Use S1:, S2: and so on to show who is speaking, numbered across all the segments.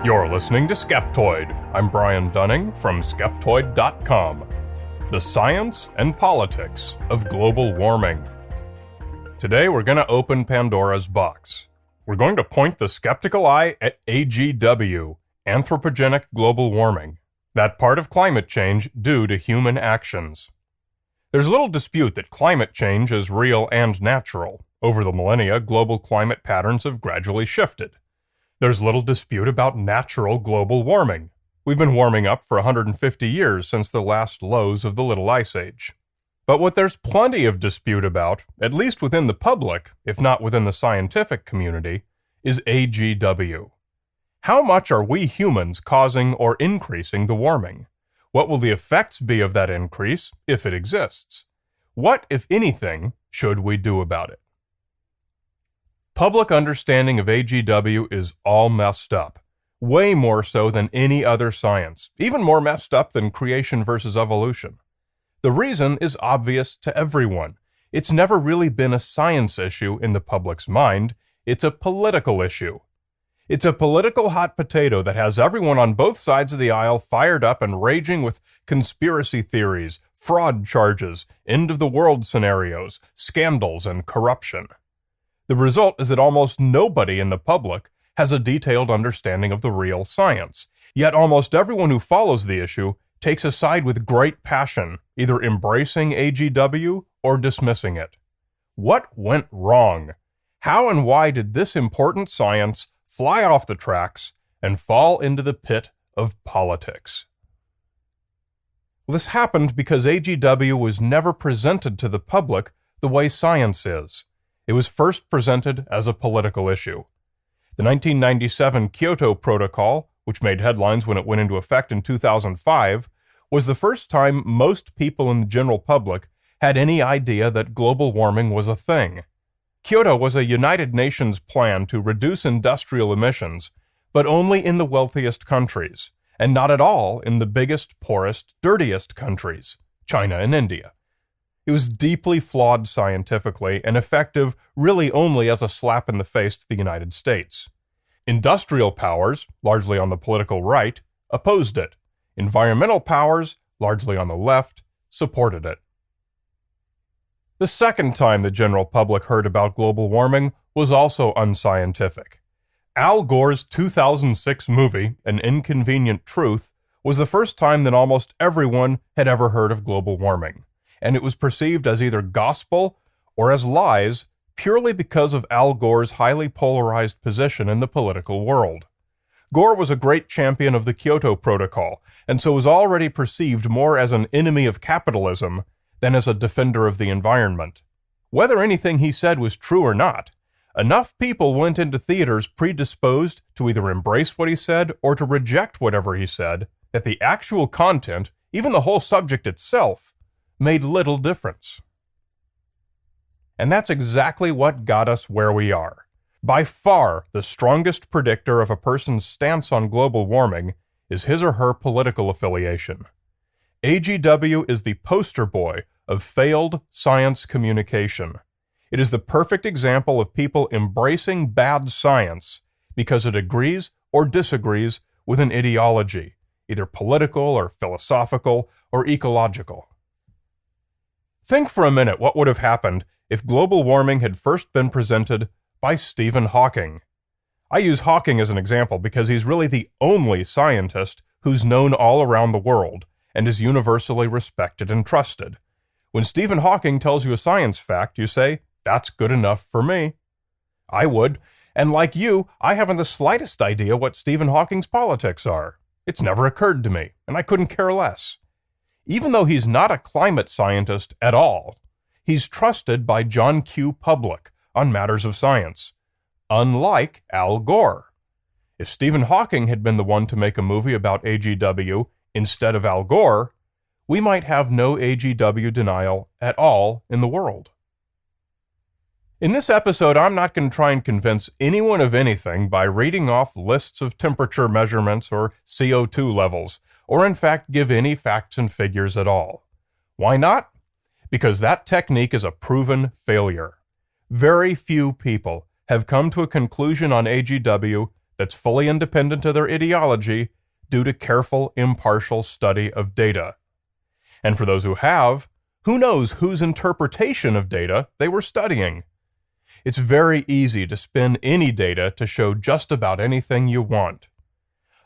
S1: You're listening to Skeptoid. I'm Brian Dunning from Skeptoid.com. The science and politics of global warming. Today we're going to open Pandora's box. We're going to point the skeptical eye at AGW, anthropogenic global warming, that part of climate change due to human actions. There's little dispute that climate change is real and natural. Over the millennia, global climate patterns have gradually shifted. There's little dispute about natural global warming. We've been warming up for 150 years since the last lows of the Little Ice Age. But what there's plenty of dispute about, at least within the public, if not within the scientific community, is AGW. How much are we humans causing or increasing the warming? What will the effects be of that increase, if it exists? What, if anything, should we do about it? Public understanding of AGW is all messed up. Way more so than any other science. Even more messed up than creation versus evolution. The reason is obvious to everyone. It's never really been a science issue in the public's mind. It's a political issue. It's a political hot potato that has everyone on both sides of the aisle fired up and raging with conspiracy theories, fraud charges, end-of-the-world scenarios, scandals, and corruption. The result is that almost nobody in the public has a detailed understanding of the real science, yet almost everyone who follows the issue takes a side with great passion, either embracing AGW or dismissing it. What went wrong? How and why did this important science fly off the tracks and fall into the pit of politics? Well, this happened because AGW was never presented to the public the way science is. It was first presented as a political issue. The 1997 Kyoto Protocol, which made headlines when it went into effect in 2005, was the first time most people in the general public had any idea that global warming was a thing. Kyoto was a United Nations plan to reduce industrial emissions, but only in the wealthiest countries, and not at all in the biggest, poorest, dirtiest countries, China and India. It was deeply flawed scientifically and effective really only as a slap in the face to the United States. Industrial powers, largely on the political right, opposed it. Environmental powers, largely on the left, supported it. The second time the general public heard about global warming was also unscientific. Al Gore's 2006 movie, An Inconvenient Truth, was the first time that almost everyone had ever heard of global warming, and it was perceived as either gospel or as lies purely because of Al Gore's highly polarized position in the political world. Gore was a great champion of the Kyoto Protocol, and so was already perceived more as an enemy of capitalism than as a defender of the environment. Whether anything he said was true or not, enough people went into theaters predisposed to either embrace what he said or to reject whatever he said, that the actual content, even the whole subject itself, made little difference. And that's exactly what got us where we are. By far, the strongest predictor of a person's stance on global warming is his or her political affiliation. AGW is the poster boy of failed science communication. It is the perfect example of people embracing bad science because it agrees or disagrees with an ideology, either political or philosophical or ecological. Think for a minute what would have happened if global warming had first been presented by Stephen Hawking. I use Hawking as an example because he's really the only scientist who's known all around the world and is universally respected and trusted. When Stephen Hawking tells you a science fact, you say, "That's good enough for me." I would, and like you, I haven't the slightest idea what Stephen Hawking's politics are. It's never occurred to me, and I couldn't care less. Even though he's not a climate scientist at all, he's trusted by John Q. Public on matters of science, unlike Al Gore. If Stephen Hawking had been the one to make a movie about AGW instead of Al Gore, we might have no AGW denial at all in the world. In this episode, I'm not going to try and convince anyone of anything by reading off lists of temperature measurements or CO2 levels, or in fact give any facts and figures at all. Why not? Because that technique is a proven failure. Very few people have come to a conclusion on AGW that's fully independent of their ideology due to careful, impartial study of data. And for those who have, who knows whose interpretation of data they were studying? It's very easy to spin any data to show just about anything you want.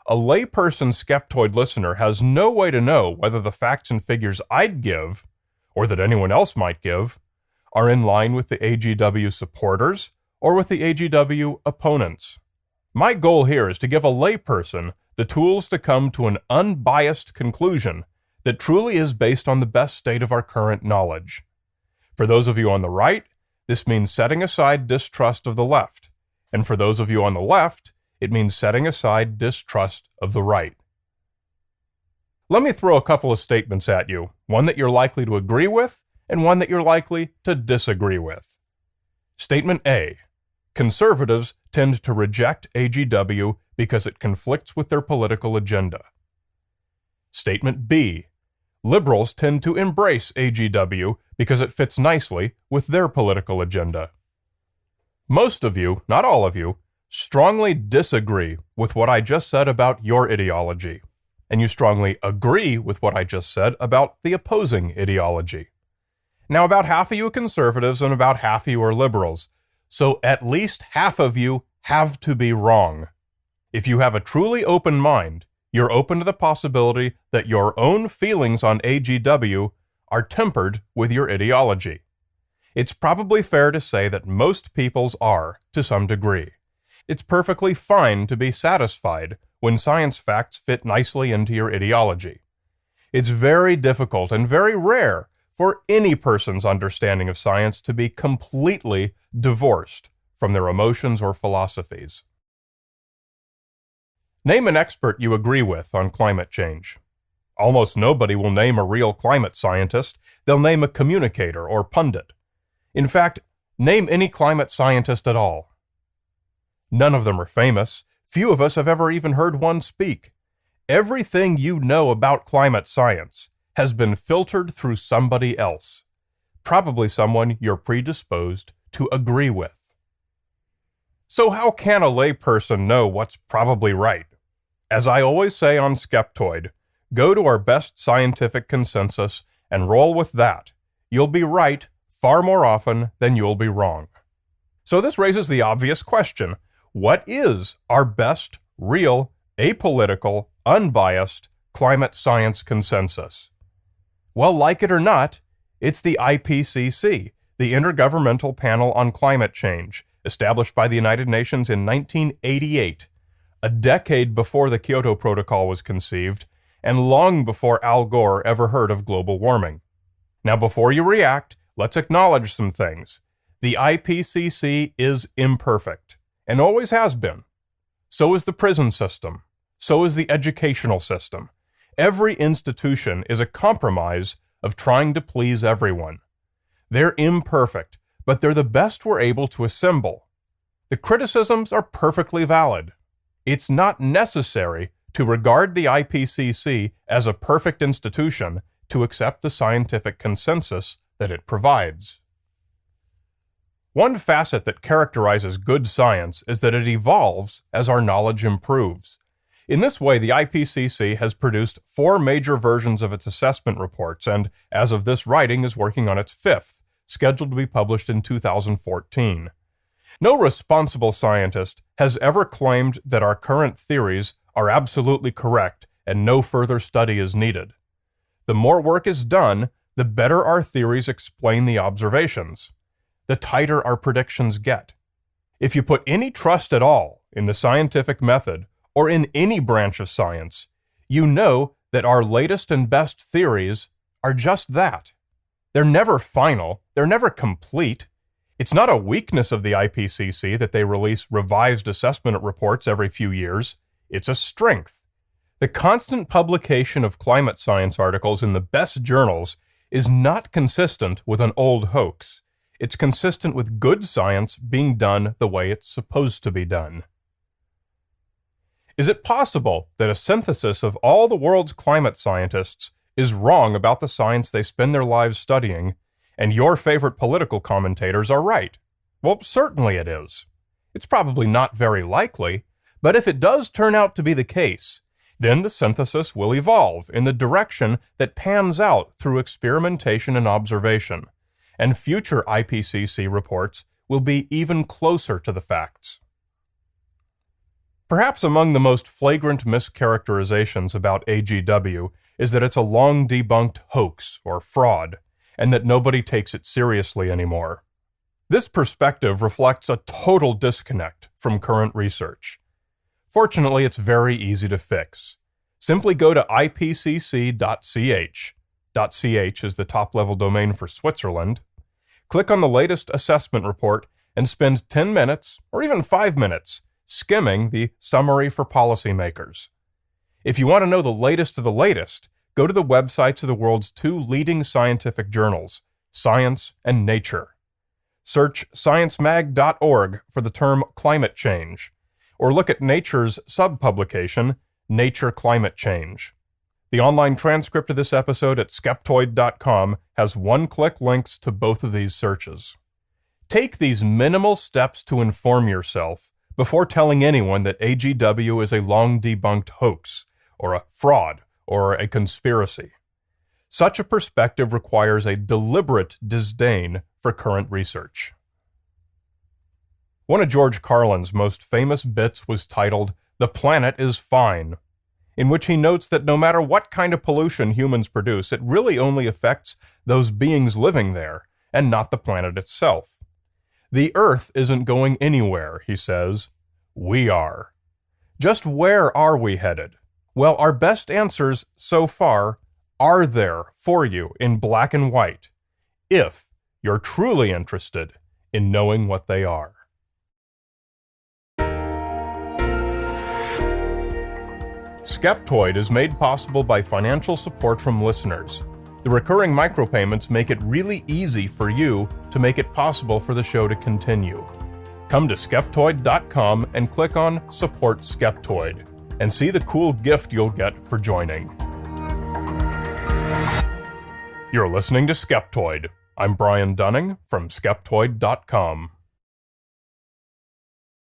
S1: A layperson Skeptoid listener has no way to know whether the facts and figures I'd give, or that anyone else might give, are in line with the AGW supporters or with the AGW opponents. My goal here is to give a layperson the tools to come to an unbiased conclusion that truly is based on the best state of our current knowledge. For those of you on the right, this means setting aside distrust of the left, and for those of you on the left, it means setting aside distrust of the right. Let me throw a couple of statements at you, one that you're likely to agree with and one that you're likely to disagree with. Statement A. Conservatives tend to reject AGW because it conflicts with their political agenda. Statement B. Liberals tend to embrace AGW because it fits nicely with their political agenda. Most of you, not all of you, strongly disagree with what I just said about your ideology, and you strongly agree with what I just said about the opposing ideology. Now, about half of you are conservatives and about half of you are liberals, so at least half of you have to be wrong. If you have a truly open mind, you're open to the possibility that your own feelings on AGW are tempered with your ideology. It's probably fair to say that most people's are, to some degree. It's perfectly fine to be satisfied when science facts fit nicely into your ideology. It's very difficult and very rare for any person's understanding of science to be completely divorced from their emotions or philosophies. Name an expert you agree with on climate change. Almost nobody will name a real climate scientist. They'll name a communicator or pundit. In fact, name any climate scientist at all. None of them are famous. Few of us have ever even heard one speak. Everything you know about climate science has been filtered through somebody else, probably someone you're predisposed to agree with. So how can a layperson know what's probably right? As I always say on Skeptoid, go to our best scientific consensus and roll with that. You'll be right far more often than you'll be wrong. So this raises the obvious question: what is our best, real, apolitical, unbiased climate science consensus? Well, like it or not, it's the IPCC, the Intergovernmental Panel on Climate Change, established by the United Nations in 1988, a decade before the Kyoto Protocol was conceived, and long before Al Gore ever heard of global warming. Now, before you react, let's acknowledge some things. The IPCC is imperfect, and always has been. So is the prison system. So is the educational system. Every institution is a compromise of trying to please everyone. They're imperfect, but they're the best we're able to assemble. The criticisms are perfectly valid. It's not necessary to regard the IPCC as a perfect institution to accept the scientific consensus that it provides. One facet that characterizes good science is that it evolves as our knowledge improves. In this way, the IPCC has produced 4 major versions of its assessment reports and, as of this writing, is working on its 5th, scheduled to be published in 2014. No responsible scientist has ever claimed that our current theories are absolutely correct and no further study is needed. The more work is done, the better our theories explain the observations. The tighter our predictions get. If you put any trust at all in the scientific method or in any branch of science, you know that our latest and best theories are just that. They're never final, they're never complete. It's not a weakness of the IPCC that they release revised assessment reports every few years. It's a strength. The constant publication of climate science articles in the best journals is not consistent with an old hoax. It's consistent with good science being done the way it's supposed to be done. Is it possible that a synthesis of all the world's climate scientists is wrong about the science they spend their lives studying, and your favorite political commentators are right? Well, certainly it is. It's probably not very likely, But if it does turn out to be the case, then the synthesis will evolve in the direction that pans out through experimentation and observation, and future IPCC reports will be even closer to the facts. Perhaps among the most flagrant mischaracterizations about AGW is that it's a long-debunked hoax or fraud, and that nobody takes it seriously anymore. This perspective reflects a total disconnect from current research. Fortunately, it's very easy to fix. Simply go to ipcc.ch. .ch is the top-level domain for Switzerland. Click on the latest assessment report and spend 10 minutes, or even 5 minutes, skimming the Summary for Policymakers. If you want to know the latest of the latest, go to the websites of the world's two leading scientific journals, Science and Nature. Search sciencemag.org for the term climate change, or look at Nature's sub-publication, Nature Climate Change. The online transcript of this episode at Skeptoid.com has one-click links to both of these searches. Take these minimal steps to inform yourself before telling anyone that AGW is a long-debunked hoax, or a fraud, or a conspiracy. Such a perspective requires a deliberate disdain for current research. One of George Carlin's most famous bits was titled, "The Planet is Fine," in which he notes that no matter what kind of pollution humans produce, it really only affects those beings living there, and not the planet itself. The Earth isn't going anywhere, he says. We are. Just where are we headed? Well, our best answers so far are there for you in black and white, if you're truly interested in knowing what they are. Skeptoid is made possible by financial support from listeners. The recurring micropayments make it really easy for you to make it possible for the show to continue. Come to Skeptoid.com and click on Support Skeptoid, and see the cool gift you'll get for joining. You're listening to Skeptoid. I'm Brian Dunning from Skeptoid.com.